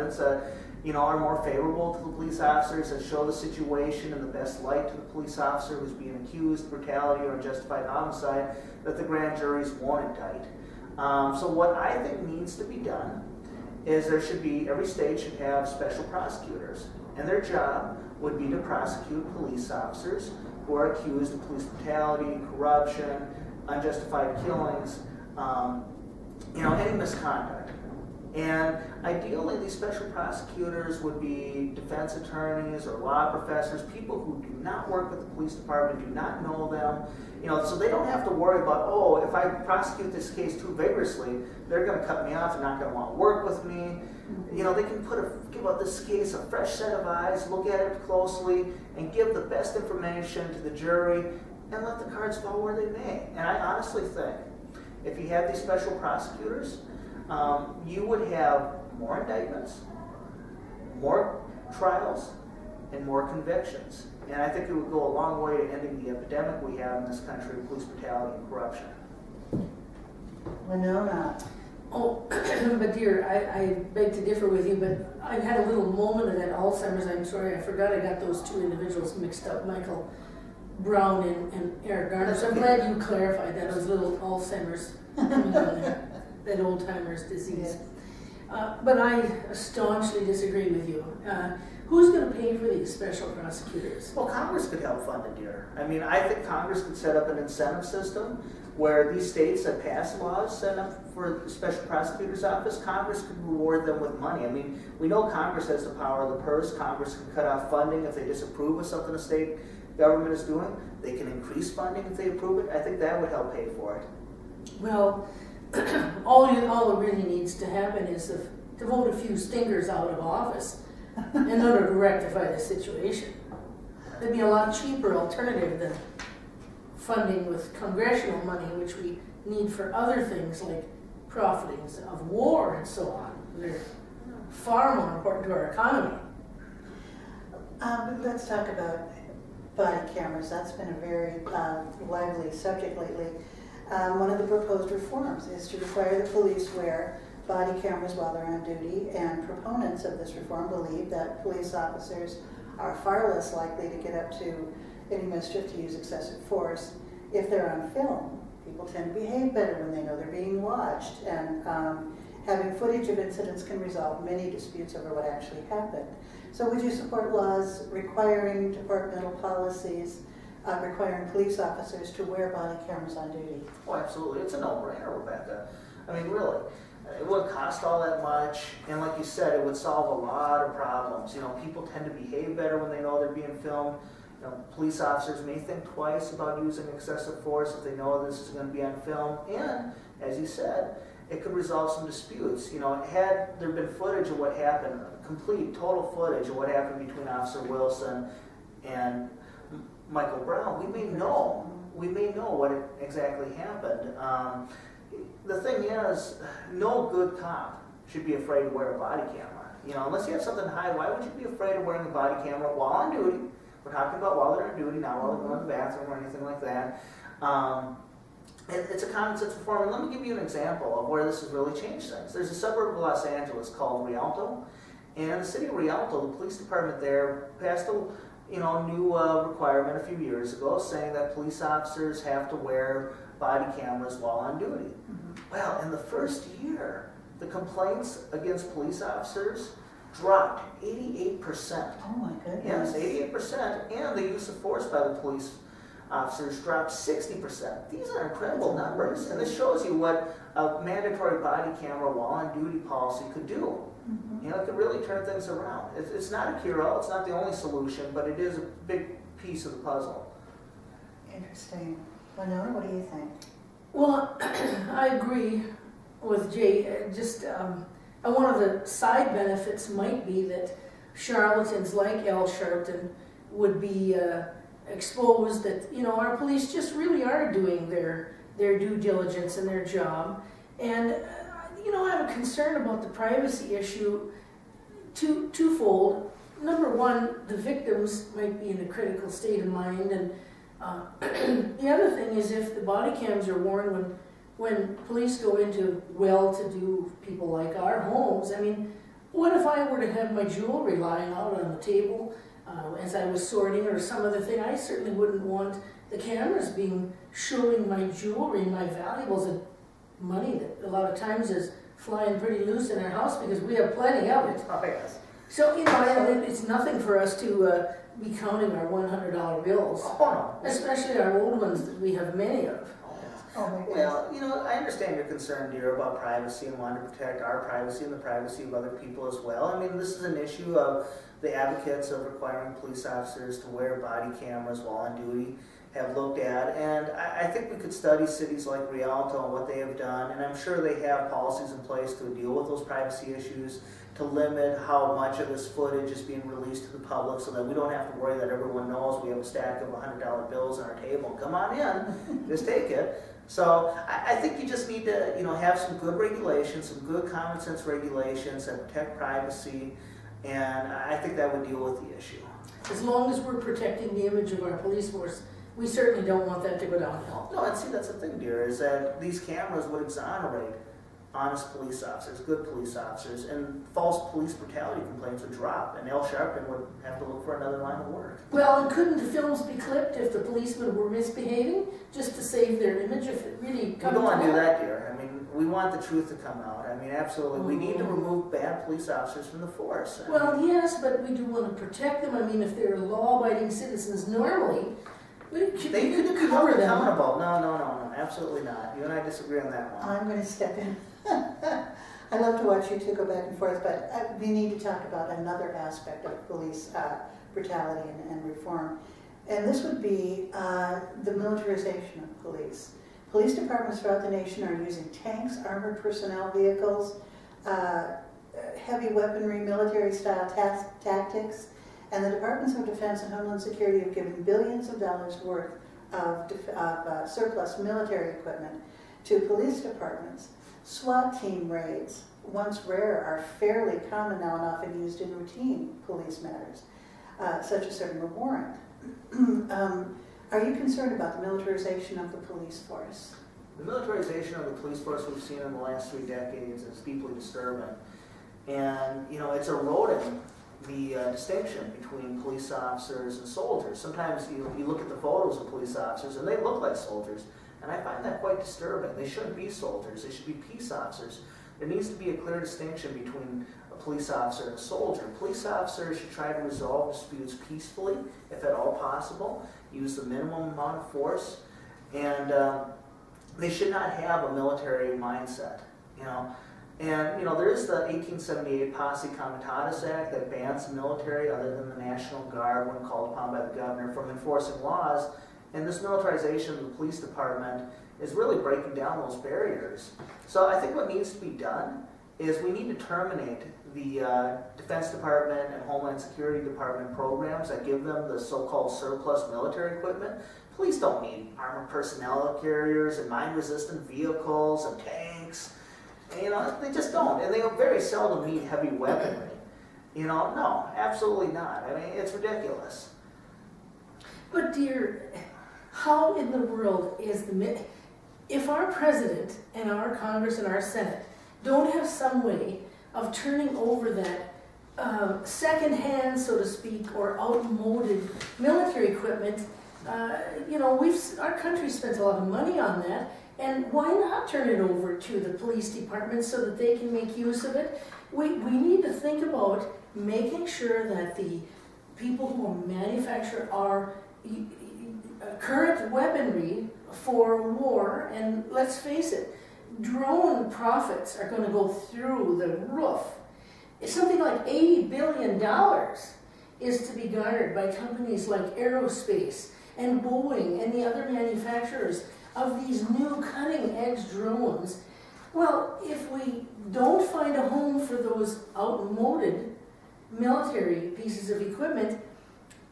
documents that are more favorable to the police officers, that show the situation in the best light to the police officer who's being accused of brutality or unjustified homicide, that the grand juries won't indict. So what I think needs to be done is every state should have special prosecutors, and their job would be to prosecute police officers who are accused of police brutality, corruption, unjustified killings, any misconduct. And ideally, these special prosecutors would be defense attorneys or law professors, people who do not work with the police department, do not know them, so they don't have to worry about, oh, if I prosecute this case too vigorously, they're going to cut me off, they're not going to want to work with me. They can give out this case a fresh set of eyes, look at it closely, and give the best information to the jury, and let the cards fall where they may. And I honestly think, if you had these special prosecutors, you would have more indictments, more trials, and more convictions. And I think it would go a long way to ending the epidemic we have in this country of police brutality and corruption. Winona. Oh, but dear, I beg to differ with you, but I've had a little moment of that Alzheimer's. I'm sorry, I forgot I got those two individuals mixed up, Michael Brown and Eric Garner. So I'm glad you clarified that. It was a little Alzheimer's coming on there, that old-timer's disease. But I staunchly disagree with you. Who's going to pay for these special prosecutors? Well, Congress could help fund it, dear. I think Congress could set up an incentive system where these states that pass laws set up for the special prosecutor's office. Congress could reward them with money. We know Congress has the power of the purse. Congress can cut off funding if they disapprove of something a state government is doing. They can increase funding if they approve it. I think that would help pay for it. Well, all that really needs to happen is to vote a few stinkers out of office in order to rectify the situation. It'd be a lot cheaper alternative than funding with congressional money, which we need for other things like profiting of war and so on. They're far more important to our economy. Let's talk about body cameras. That's been a very lively subject lately. One of the proposed reforms is to require the police wear body cameras while they're on duty, and proponents of this reform believe that police officers are far less likely to get up to any mischief, to use excessive force, if they're on film. People tend to behave better when they know they're being watched, and having footage of incidents can resolve many disputes over what actually happened. So would you support laws requiring departmental policies, requiring police officers to wear body cameras on duty? Oh, absolutely. It's a no-brainer, Rebecca. Really. It wouldn't cost all that much, and like you said, it would solve a lot of problems. People tend to behave better when they know they're being filmed. Police officers may think twice about using excessive force if they know this is going to be on film. And, as you said, it could resolve some disputes. Had there been footage of what happened, complete, total footage of what happened between Officer Wilson and Michael Brown, we may know what exactly happened. The thing is, no good cop should be afraid to wear a body camera. Unless you have something to hide, why would you be afraid of wearing a body camera while on duty? We're talking about while they're on duty, not while they're going to the bathroom or anything like that. It's a common sense reform. And let me give you an example of where this has really changed things. There's a suburb of Los Angeles called Rialto, and the city of Rialto, the police department there, passed a new requirement a few years ago saying that police officers have to wear body cameras while on duty. Mm-hmm. Well, in the first year, the complaints against police officers dropped 88%. Oh my goodness. Yes, 88%, and the use of force by the police officers dropped 60%. These are incredible numbers, and this shows you what a mandatory body camera while on duty policy could do. Mm-hmm. It could really turn things around. It's not a cure-all, it's not the only solution, but it is a big piece of the puzzle. Interesting. Winona, what do you think? Well, I agree with Jay. One of the side benefits might be that charlatans like Al Sharpton would be exposed that, our police just really are doing their due diligence and their job. And, I have a concern about the privacy issue twofold. Number one, the victims might be in a critical state of mind, and the other thing is if the body cams are worn when police go into well-to-do people like our homes, what if I were to have my jewelry lying out on the table as I was sorting or some other thing? I certainly wouldn't want the cameras showing my jewelry, my valuables, and money that a lot of times is flying pretty loose in our house because we have plenty of it. Oh, yes. So, you know, it's nothing for us to be counting our $100 bills. Oh, no. Especially our old ones that we have many of. Oh my goodness. Well, you know, I understand your concern, dear, about privacy and wanting to protect our privacy and the privacy of other people as well. I mean, this is an issue of the advocates of requiring police officers to wear body cameras while on duty have looked at, and I think we could study cities like Rialto and what they have done, and I'm sure they have policies in place to deal with those privacy issues, to limit how much of this footage is being released to the public so that we don't have to worry that everyone knows we have a stack of $100 bills on our table and come on in, just take it. So I think you just need to, you know, have some good regulations, some good common sense regulations that protect privacy, and I think that would deal with the issue. As long as we're protecting the image of our police force, we certainly don't want that to go downhill. No, and see, that's the thing, dear, is that these cameras would exonerate honest police officers, good police officers, and false police brutality complaints would drop, and Al Sharpton would have to look for another line of work. Well, and couldn't the films be clipped if the policemen were misbehaving, just to save their image if it really comes out? We don't want to do that, dear. I mean, we want the truth to come out. I mean, absolutely. We need to remove bad police officers from the force. Well, yes, but we do want to protect them. I mean, if they're law-abiding citizens normally, they could be held accountable. No, absolutely not. You and I disagree on that one. I'm going to step in. I love to watch you two go back and forth, but we need to talk about another aspect of police brutality and reform. And this would be the militarization of police. Police departments throughout the nation are using tanks, armored personnel vehicles, heavy weaponry, military-style tactics, and the Departments of Defense and Homeland Security have given billions of dollars worth of surplus military equipment to police departments. SWAT team raids, once rare, are fairly common now and often used in routine police matters, such as serving a warrant. Are you concerned about the militarization of the police force? The militarization of the police force we've seen in the last 3 decades is deeply disturbing. And, you know, it's eroding the distinction between police officers and soldiers. Sometimes you look at the photos of police officers and they look like soldiers. And I find that quite disturbing. They shouldn't be soldiers. They should be peace officers. There needs to be a clear distinction between a police officer and a soldier. Police officers should try to resolve disputes peacefully, if at all possible, use the minimum amount of force, and they should not have a military mindset, you know. And, you know, there is the 1878 Posse Comitatus Act that bans the military, other than the National Guard, when called upon by the governor, from enforcing laws. And this militarization of the police department is really breaking down those barriers. So I think what needs to be done is we need to terminate the Defense Department and Homeland Security Department programs that give them the so-called surplus military equipment. Police don't need armored personnel carriers and mine-resistant vehicles and tanks. And, you know, they just don't. And they very seldom need heavy weaponry. You know, no, absolutely not. I mean, it's ridiculous. But dear, how in the world is if our president and our Congress and our Senate don't have some way of turning over that second-hand, so to speak, or outmoded military equipment, you know, our country spends a lot of money on that, and why not turn it over to the police department so that they can make use of it? We need to think about making sure that the people who manufacture our current weaponry for war, and let's face it, drone profits are going to go through the roof. Something like $80 billion is to be garnered by companies like Aerospace and Boeing and the other manufacturers of these new cutting-edge drones. Well, if we don't find a home for those outmoded military pieces of equipment,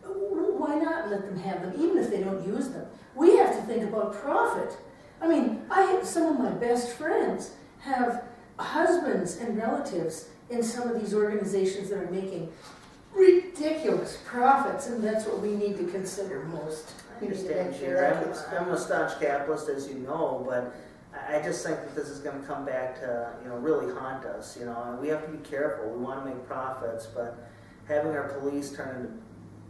why not let them have them, even if they don't use them? We have to think about profit. I mean, some of my best friends have husbands and relatives in some of these organizations that are making ridiculous profits, and that's what we need to consider most. I understand, Chair. I'm a staunch capitalist, as you know, but I just think that this is going to come back to, really haunt us, and we have to be careful. We want to make profits, but having our police turn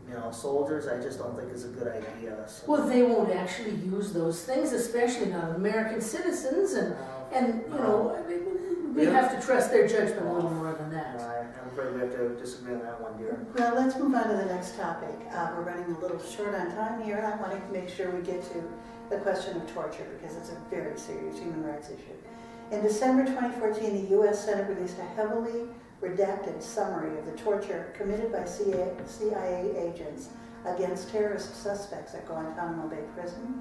into, soldiers, I just don't think is a good idea. So. Well, they won't actually use those things, especially not American citizens, we have to trust their judgment a little more than that. I'm afraid we have to disagree on that one, dear. Well, let's move on to the next topic. We're running a little short on time here, and I want to make sure we get to the question of torture because it's a very serious human rights issue. In December 2014, the U.S. Senate released a heavily redacted summary of the torture committed by CIA agents against terrorist suspects at Guantanamo Bay Prison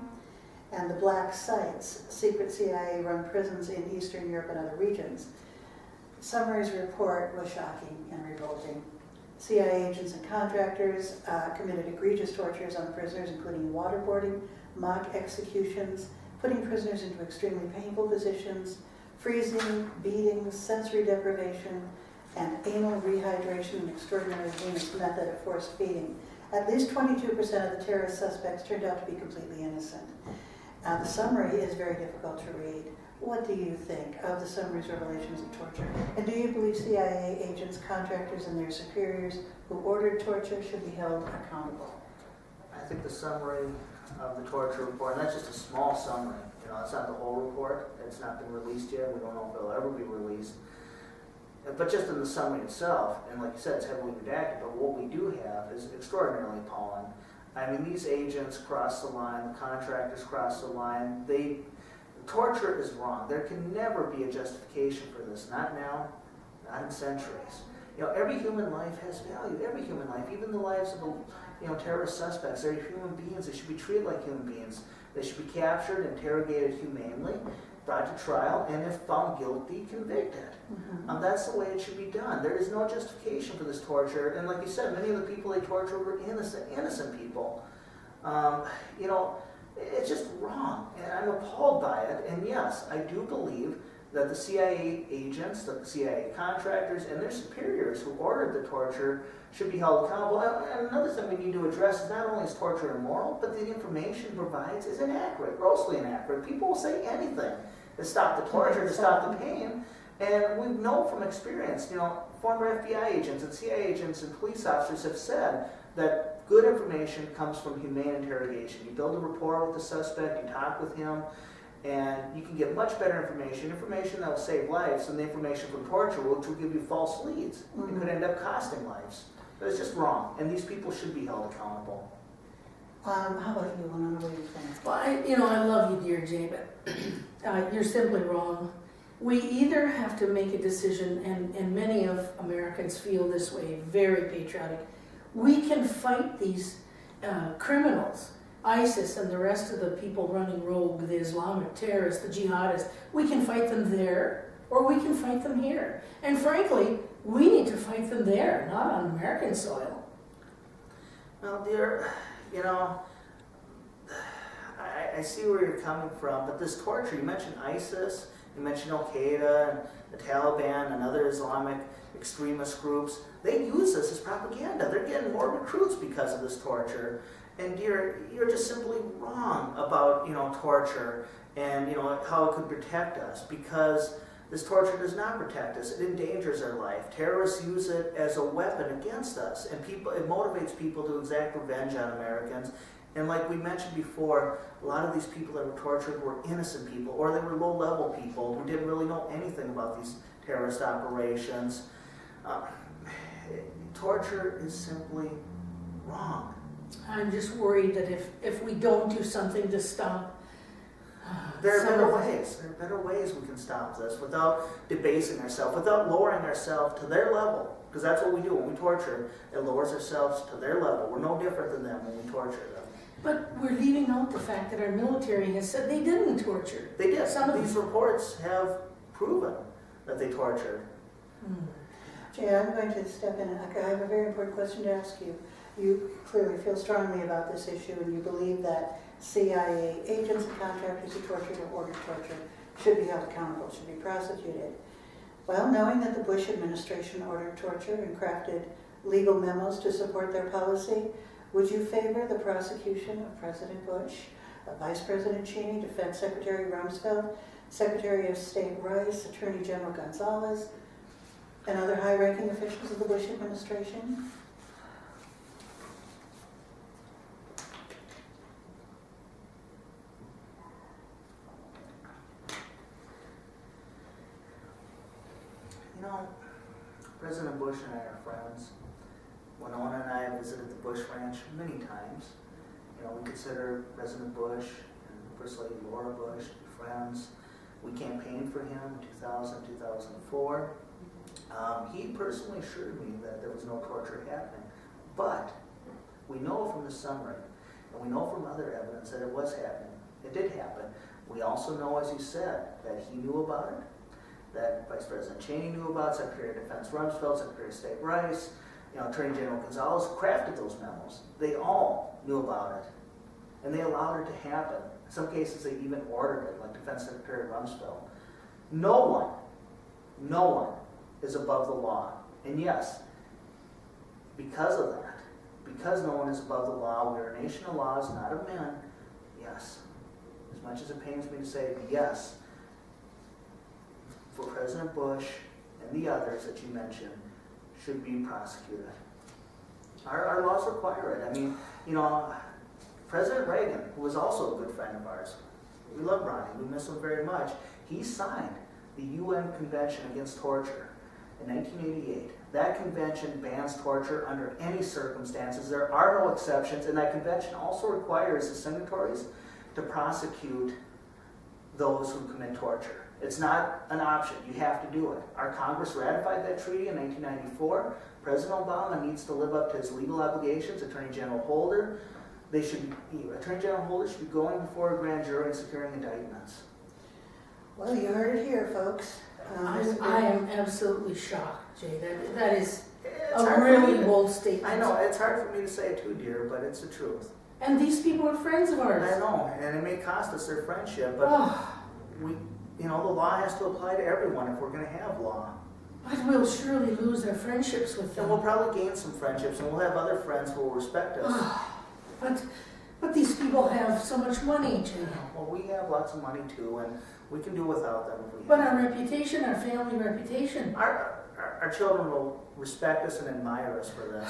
and the Black Sites, secret CIA-run prisons in Eastern Europe and other regions. The summary's report was shocking and revolting. CIA agents and contractors committed egregious tortures on prisoners, including waterboarding, mock executions, putting prisoners into extremely painful positions, freezing, beatings, sensory deprivation, and anal rehydration, an extraordinary heinous method of forced feeding. At least 22% of the terrorist suspects turned out to be completely innocent. The summary is very difficult to read. What do you think of the summary's revelations of torture? And do you believe CIA agents, contractors, and their superiors who ordered torture should be held accountable? I think the summary of the torture report, and that's just a small summary, it's not the whole report. It's not been released yet. We don't know if it'll ever be released. But just in the summary itself, and like you said, it's heavily redacted, but what we do have is extraordinarily appalling. I mean, these agents cross the line, the contractors cross the line. Torture is wrong. There can never be a justification for this. Not now, not in centuries. Every human life has value. Every human life, even the lives of the terrorist suspects, they're human beings. They should be treated like human beings. They should be captured, interrogated humanely, brought to trial, and if found guilty, convicted. Mm-hmm. That's the way it should be done. There is no justification for this torture, and like you said, many of the people they tortured were innocent people. It's just wrong, and I'm appalled by it. And yes, I do believe that the CIA agents, the CIA contractors, and their superiors who ordered the torture should be held accountable. And another thing we need to address is not only is torture immoral, but the information it provides is inaccurate, grossly inaccurate. People will say anything to stop the torture, to stop the pain. And we know from experience, former FBI agents and CIA agents and police officers have said that good information comes from humane interrogation. You build a rapport with the suspect, you talk with him, and you can get much better information that will save lives than the information from torture, which will give you false leads. Mm-hmm. It could end up costing lives. But it's just wrong, and these people should be held accountable. How about you, Winona? What do you think? Well, I love you, dear Jay, but you're simply wrong. We either have to make a decision, and many of Americans feel this way, very patriotic. We can fight these criminals, ISIS and the rest of the people running rogue, the Islamic terrorists, the jihadists. We can fight them there, or we can fight them here. And frankly, we need to fight them there, not on American soil. Well, dear, I see where you're coming from, but this torture, you mentioned ISIS, you mentioned Al-Qaeda, and the Taliban, and other Islamic extremist groups. They use this as propaganda. They're getting more recruits because of this torture. And dear, you're just simply wrong about, torture and, how it could protect us, because this torture does not protect us. It endangers our life. Terrorists use it as a weapon against us, and it motivates people to exact revenge on Americans. And like we mentioned before, a lot of these people that were tortured were innocent people, or they were low-level people who didn't really know anything about these terrorist operations. Torture is simply wrong. I'm just worried that if we don't do something to stop... There are better ways. There are better ways we can stop this without debasing ourselves, without lowering ourselves to their level. Because that's what we do when we torture. It lowers ourselves to their level. We're no different than them when we torture them. But we're leaving out the fact that our military has said they didn't torture. They did. Some of these reports have proven that they tortured. Jay, I'm going to step in. I have a very important question to ask you. You clearly feel strongly about this issue, and you believe that CIA agents and contractors who tortured or ordered torture should be held accountable, should be prosecuted. Well, knowing that the Bush administration ordered torture and crafted legal memos to support their policy, would you favor the prosecution of President Bush, Vice President Cheney, Defense Secretary Rumsfeld, Secretary of State Rice, Attorney General Gonzalez, and other high-ranking officials of the Bush administration. You know, President Bush and I are friends. Winona and I have visited the Bush Ranch many times. You know, we consider President Bush and First Lady Laura Bush to be friends. We campaigned for him in 2000, 2004. He personally assured me that there was no torture happening. But we know from the summary, and we know from other evidence that it was happening. It did happen. We also know, as you said, that he knew about it, that Vice President Cheney knew about it, Secretary of Defense Rumsfeld, Secretary of State Rice, Attorney General Gonzalez crafted those memos. They all knew about it, and they allowed it to happen. In some cases, they even ordered it, like Defense Secretary Rumsfeld. No one is above the law. And yes, because of that, because no one is above the law, we are a nation of laws, not of men, yes, as much as it pains me to say yes, for President Bush and the others that you mentioned, should be prosecuted. Our laws require it. I mean, President Reagan, who was also a good friend of ours, we love Ronnie, we miss him very much, he signed the UN Convention Against Torture in 1988. That convention bans torture under any circumstances. There are no exceptions, and that convention also requires the signatories to prosecute those who commit torture. It's not an option. You have to do it. Our Congress ratified that treaty in 1994. President Obama needs to live up to his legal obligations. Attorney General Holder, Attorney General Holder should be going before a grand jury and securing indictments. Well, you heard it here, folks. I am absolutely shocked, Jay. That is a really bold statement. I know, it's hard for me to say too, dear, but it's the truth. And these people are friends of ours. I know, and it may cost us their friendship, but the law has to apply to everyone if we're going to have law. But we'll surely lose our friendships with them. And we'll probably gain some friendships, and we'll have other friends who will respect us. But these people have so much money, Jay. Well, we have lots of money too, and we can do without them if we But our reputation, our family reputation. Our children will respect us and admire us for this.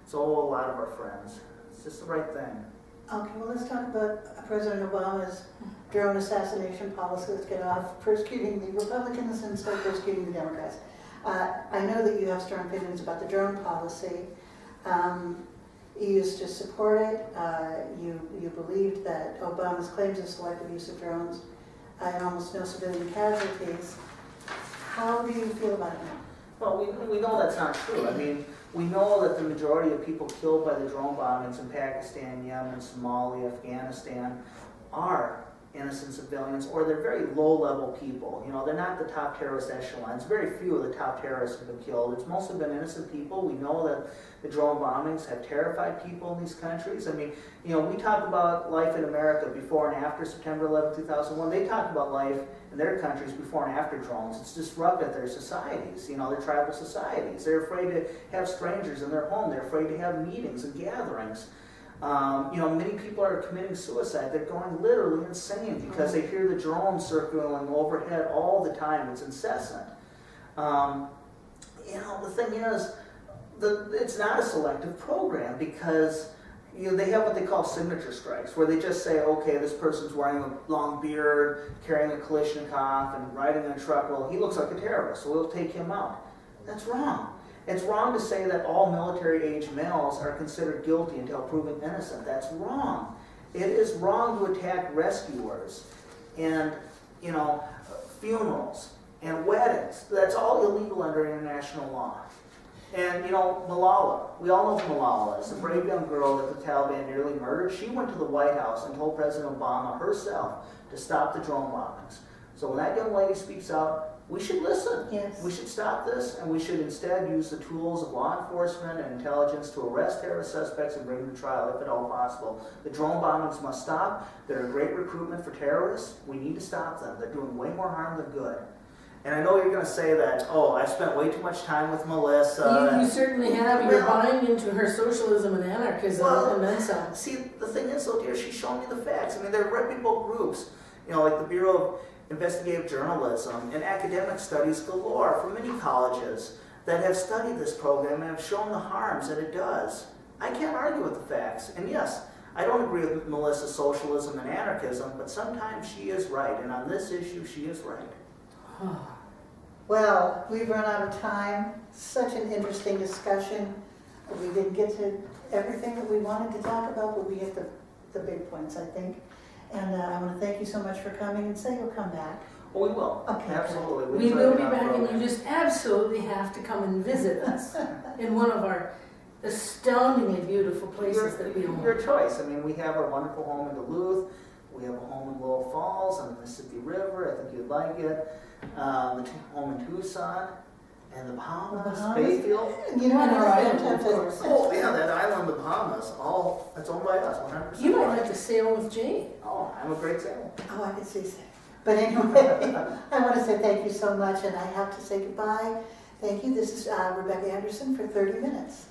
So will a lot of our friends. It's just the right thing. Okay, well, let's talk about President Obama's drone assassination policy. Let's get off persecuting the Republicans and start persecuting the Democrats. I know that you have strong opinions about the drone policy. You used to support it. You believed that Obama's claims of selective use of drones and almost no civilian casualties. How do you feel about it now? Well, we know that's not true. I mean, we know that the majority of people killed by the drone bombings in Pakistan, Yemen, Somalia, Afghanistan are innocent civilians, or they're very low-level people. They're not the top terrorist echelons. Very few of the top terrorists have been killed. It's mostly been innocent people. We know that the drone bombings have terrified people in these countries. I mean, we talk about life in America before and after September 11, 2001. They talk about life in their countries before and after drones. It's disrupted their societies, their tribal societies. They're afraid to have strangers in their home. They're afraid to have meetings and gatherings. Many people are committing suicide. They're going literally insane because they hear the drones circling overhead all the time. It's incessant. The thing is, it's not a selective program because they have what they call signature strikes, where they just say, okay, this person's wearing a long beard, carrying a Kalashnikov, and riding in a truck. Well, he looks like a terrorist, so we'll take him out. That's wrong. It's wrong to say that all military-age males are considered guilty until proven innocent. That's wrong. It is wrong to attack rescuers and, funerals and weddings. That's all illegal under international law. And, Malala, we all know who Malala is, the brave young girl that the Taliban nearly murdered. She went to the White House and told President Obama herself to stop the drone bombings. So when that young lady speaks out, we should listen. Yes. We should stop this, and we should instead use the tools of law enforcement and intelligence to arrest terrorist suspects and bring them to trial, if at all possible. The drone bombings must stop. They're a great recruitment for terrorists. We need to stop them. They're doing way more harm than good. And I know you're going to say that, I've spent way too much time with Melissa. You certainly have. You're buying into her socialism and anarchism and then some. See, the thing is, though, dear, she's showing me the facts. I mean, they're reputable groups, like the Bureau of investigative journalism and academic studies galore from many colleges that have studied this program and have shown the harms that it does. I can't argue with the facts. And yes, I don't agree with Melissa's socialism and anarchism, but sometimes she is right. And on this issue, she is right. Well, we've run out of time. Such an interesting discussion. We didn't get to everything that we wanted to talk about, but we hit the big points, I think. And I want to thank you so much for coming, and say you'll come back. Well, we will. Okay. Absolutely. We will be back, and you just absolutely have to come and visit us in one of our astoundingly beautiful places that we own. Your choice. I mean, we have our wonderful home in Duluth. We have a home in Little Falls on the Mississippi River. I think you'd like it. The home in Tucson. And the Bahamas, Bayfield. You know, And our our island, island, of course. Oh, yeah, that island, the Bahamas, that's owned by us, 100%. You might like to sail with Jay. Oh, I'm a great sailor. Oh, I could see that. But anyway, I want to say thank you so much, and I have to say goodbye. Thank you. This is Rebecca Anderson for 30 Minutes.